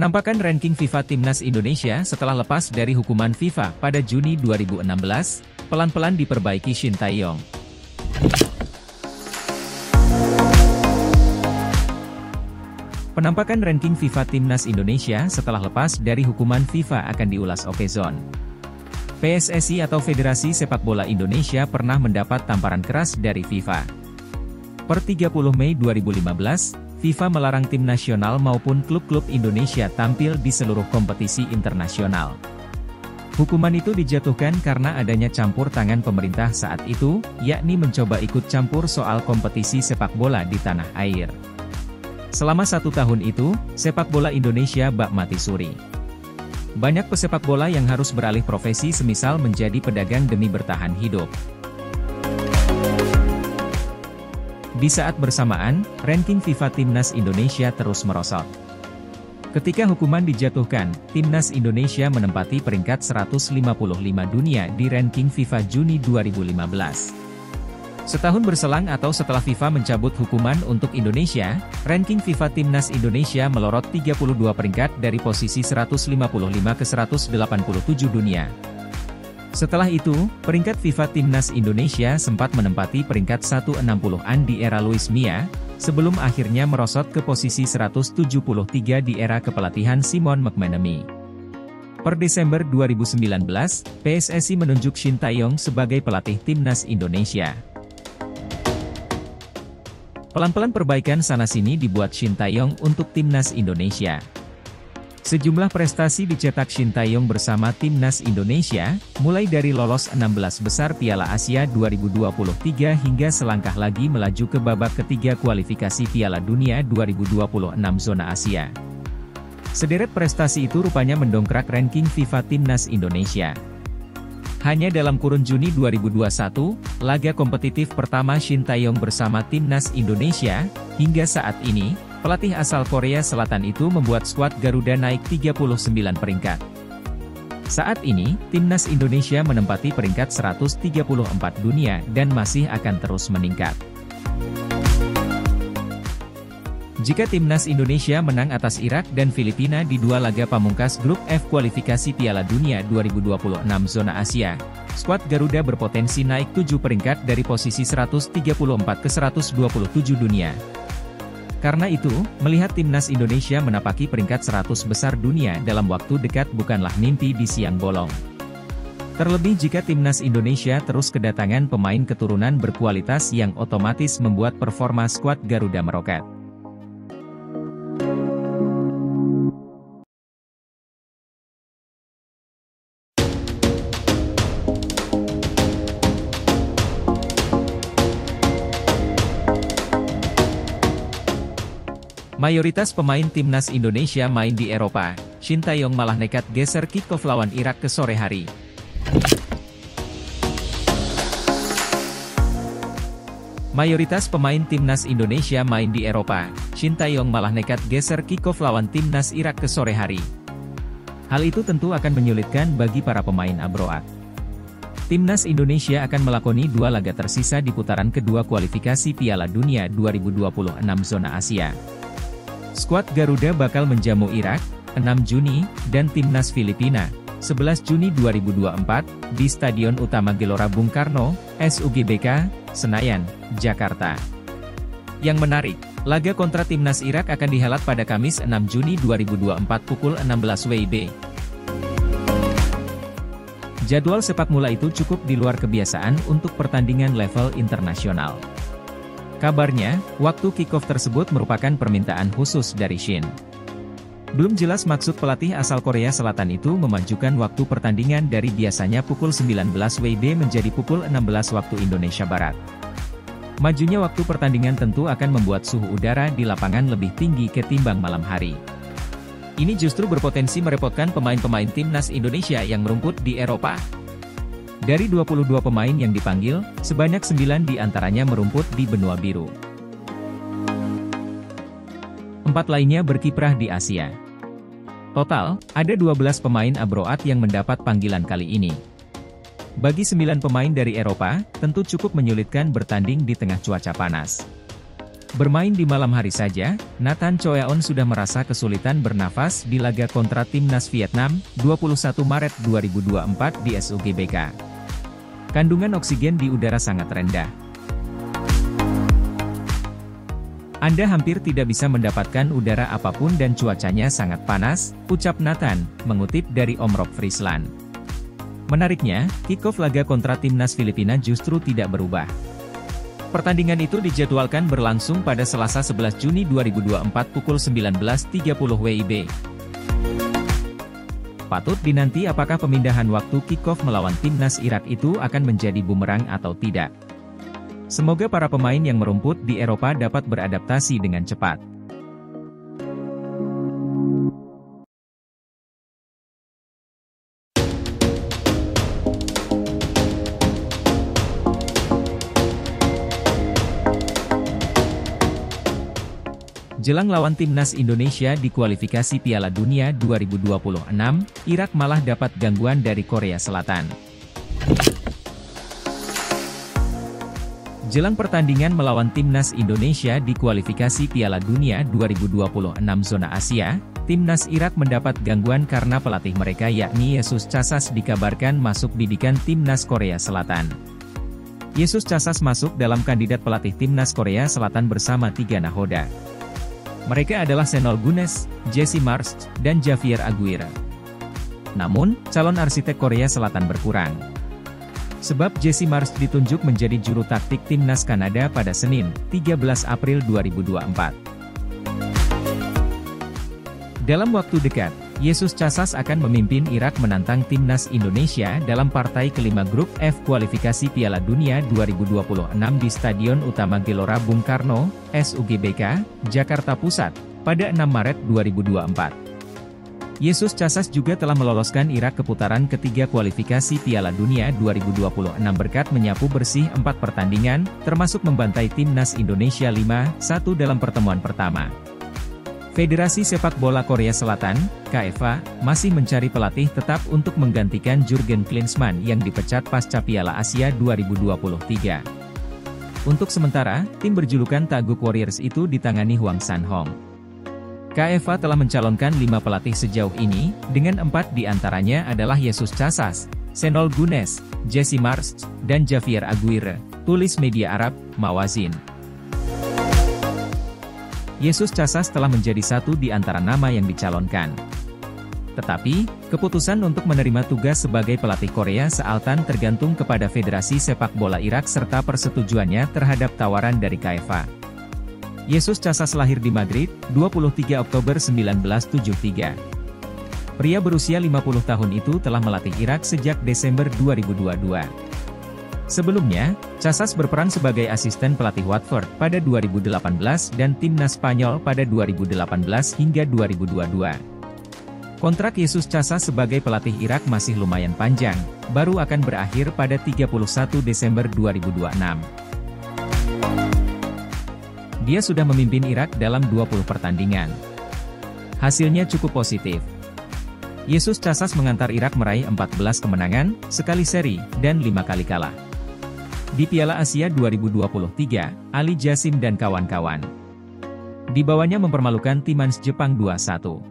Penampakan ranking FIFA Timnas Indonesia setelah lepas dari hukuman FIFA pada Juni 2016, pelan-pelan diperbaiki Shin Tae-yong. Penampakan ranking FIFA Timnas Indonesia setelah lepas dari hukuman FIFA akan diulas Okezone. PSSI atau Federasi Sepak Bola Indonesia pernah mendapat tamparan keras dari FIFA. Per 30 Mei 2015, FIFA melarang tim nasional maupun klub-klub Indonesia tampil di seluruh kompetisi internasional. Hukuman itu dijatuhkan karena adanya campur tangan pemerintah saat itu, yakni mencoba ikut campur soal kompetisi sepak bola di tanah air. Selama 1 tahun itu, sepak bola Indonesia bak mati suri. Banyak pesepak bola yang harus beralih profesi semisal menjadi pedagang demi bertahan hidup. Di saat bersamaan, ranking FIFA Timnas Indonesia terus merosot. Ketika hukuman dijatuhkan, Timnas Indonesia menempati peringkat 155 dunia di ranking FIFA Juni 2015. Setahun berselang atau setelah FIFA mencabut hukuman untuk Indonesia, ranking FIFA Timnas Indonesia melorot 32 peringkat dari posisi 155 ke 187 dunia. Setelah itu, peringkat FIFA Timnas Indonesia sempat menempati peringkat 160-an di era Luis Milla, sebelum akhirnya merosot ke posisi 173 di era kepelatihan Simon McManamy. Per Desember 2019, PSSI menunjuk Shin Tae-yong sebagai pelatih Timnas Indonesia. Pelan-pelan perbaikan sana-sini dibuat Shin Tae-yong untuk Timnas Indonesia. Sejumlah prestasi dicetak Shin Tae-yong bersama Timnas Indonesia, mulai dari lolos 16 besar Piala Asia 2023 hingga selangkah lagi melaju ke babak ketiga kualifikasi Piala Dunia 2026 zona Asia. Sederet prestasi itu rupanya mendongkrak ranking FIFA Timnas Indonesia. Hanya dalam kurun Juni 2021, laga kompetitif pertama Shin Tae-yong bersama Timnas Indonesia, hingga saat ini, pelatih asal Korea Selatan itu membuat skuad Garuda naik 39 peringkat. Saat ini, Timnas Indonesia menempati peringkat 134 dunia dan masih akan terus meningkat. Jika Timnas Indonesia menang atas Irak dan Filipina di 2 laga pamungkas grup F kualifikasi Piala Dunia 2026 zona Asia, skuad Garuda berpotensi naik 7 peringkat dari posisi 134 ke 127 dunia. Karena itu, melihat Timnas Indonesia menapaki peringkat 100 besar dunia dalam waktu dekat bukanlah mimpi di siang bolong. Terlebih jika Timnas Indonesia terus kedatangan pemain keturunan berkualitas yang otomatis membuat performa skuad Garuda meroket. Mayoritas pemain Timnas Indonesia main di Eropa, Shin Tae-yong malah nekat geser kick-off lawan Irak ke sore hari. Mayoritas pemain Timnas Indonesia main di Eropa, Shin Tae-yong malah nekat geser kick-off lawan Timnas Irak ke sore hari. Hal itu tentu akan menyulitkan bagi para pemain abroad. Timnas Indonesia akan melakoni 2 laga tersisa di putaran kedua kualifikasi Piala Dunia 2026 zona Asia. Skuad Garuda bakal menjamu Irak, 6 Juni, dan Timnas Filipina, 11 Juni 2024, di Stadion Utama Gelora Bung Karno, SUGBK, Senayan, Jakarta. Yang menarik, laga kontra Timnas Irak akan dihelat pada Kamis 6 Juni 2024 pukul 16 WIB. Jadwal sepak bola itu cukup di luar kebiasaan untuk pertandingan level internasional. Kabarnya, waktu kick-off tersebut merupakan permintaan khusus dari Shin. Belum jelas maksud pelatih asal Korea Selatan itu memajukan waktu pertandingan dari biasanya pukul 19 WIB menjadi pukul 16 waktu Indonesia Barat. Majunya waktu pertandingan tentu akan membuat suhu udara di lapangan lebih tinggi ketimbang malam hari. Ini justru berpotensi merepotkan pemain-pemain Timnas Indonesia yang merumput di Eropa. Dari 22 pemain yang dipanggil, sebanyak 9 diantaranya merumput di benua biru. 4 lainnya berkiprah di Asia. Total, ada 12 pemain abroad yang mendapat panggilan kali ini. Bagi 9 pemain dari Eropa, tentu cukup menyulitkan bertanding di tengah cuaca panas. Bermain di malam hari saja, Nathan Choeon sudah merasa kesulitan bernafas di laga kontra Timnas Vietnam, 21 Maret 2024 di SUGBK. Kandungan oksigen di udara sangat rendah. Anda hampir tidak bisa mendapatkan udara apapun dan cuacanya sangat panas, ucap Nathan, mengutip dari Omrob Friesland. Menariknya, kick-off laga kontra Timnas Filipina justru tidak berubah. Pertandingan itu dijadwalkan berlangsung pada Selasa 11 Juni 2024 pukul 19.30 WIB. Patut dinanti apakah pemindahan waktu kick-off melawan Timnas Irak itu akan menjadi bumerang atau tidak. Semoga para pemain yang merumput di Eropa dapat beradaptasi dengan cepat. Jelang lawan Timnas Indonesia di kualifikasi Piala Dunia 2026, Irak malah dapat gangguan dari Korea Selatan. Jelang pertandingan melawan Timnas Indonesia di kualifikasi Piala Dunia 2026 zona Asia, Timnas Irak mendapat gangguan karena pelatih mereka yakni Jesus Casas dikabarkan masuk bidikan Timnas Korea Selatan. Jesus Casas masuk dalam kandidat pelatih Timnas Korea Selatan bersama 3 nahoda. Mereka adalah Senol Gunes, Jesse Marsch, dan Javier Aguirre. Namun, calon arsitek Korea Selatan berkurang. Sebab Jesse Marsch ditunjuk menjadi juru taktik Timnas Kanada pada Senin, 13 April 2024. Dalam waktu dekat, Jesus Casas akan memimpin Irak menantang Timnas Indonesia dalam partai kelima grup F kualifikasi Piala Dunia 2026 di Stadion Utama Gelora Bung Karno, SUGBK, Jakarta Pusat, pada 6 Maret 2024. Jesus Casas juga telah meloloskan Irak ke putaran ketiga kualifikasi Piala Dunia 2026 berkat menyapu bersih 4 pertandingan, termasuk membantai Timnas Indonesia 5-1 dalam pertemuan pertama. Federasi Sepak Bola Korea Selatan, KFA, masih mencari pelatih tetap untuk menggantikan Jurgen Klinsmann yang dipecat pasca Piala Asia 2023. Untuk sementara, tim berjulukan Taguk Warriors itu ditangani Hwang San-hong. KFA telah mencalonkan 5 pelatih sejauh ini, dengan 4 diantaranya adalah Jesus Casas, Senol Gunes, Jesse Marsch, dan Javier Aguirre, tulis media Arab, Mawazin. Jesus Casas telah menjadi satu di antara nama yang dicalonkan. Tetapi, keputusan untuk menerima tugas sebagai pelatih Korea Selatan tergantung kepada Federasi Sepak Bola Irak serta persetujuannya terhadap tawaran dari KFA. Jesus Casas lahir di Madrid, 23 Oktober 1973. Pria berusia 50 tahun itu telah melatih Irak sejak Desember 2022. Sebelumnya, Casas berperan sebagai asisten pelatih Watford pada 2018 dan Timnas Spanyol pada 2018 hingga 2022. Kontrak Jesus Casas sebagai pelatih Irak masih lumayan panjang, baru akan berakhir pada 31 Desember 2026. Dia sudah memimpin Irak dalam 20 pertandingan. Hasilnya cukup positif. Jesus Casas mengantar Irak meraih 14 kemenangan, sekali seri, dan 5 kali kalah. Di Piala Asia 2023, Ali Jasim dan kawan-kawan. Di bawahnya mempermalukan Timnas Jepang 2-1.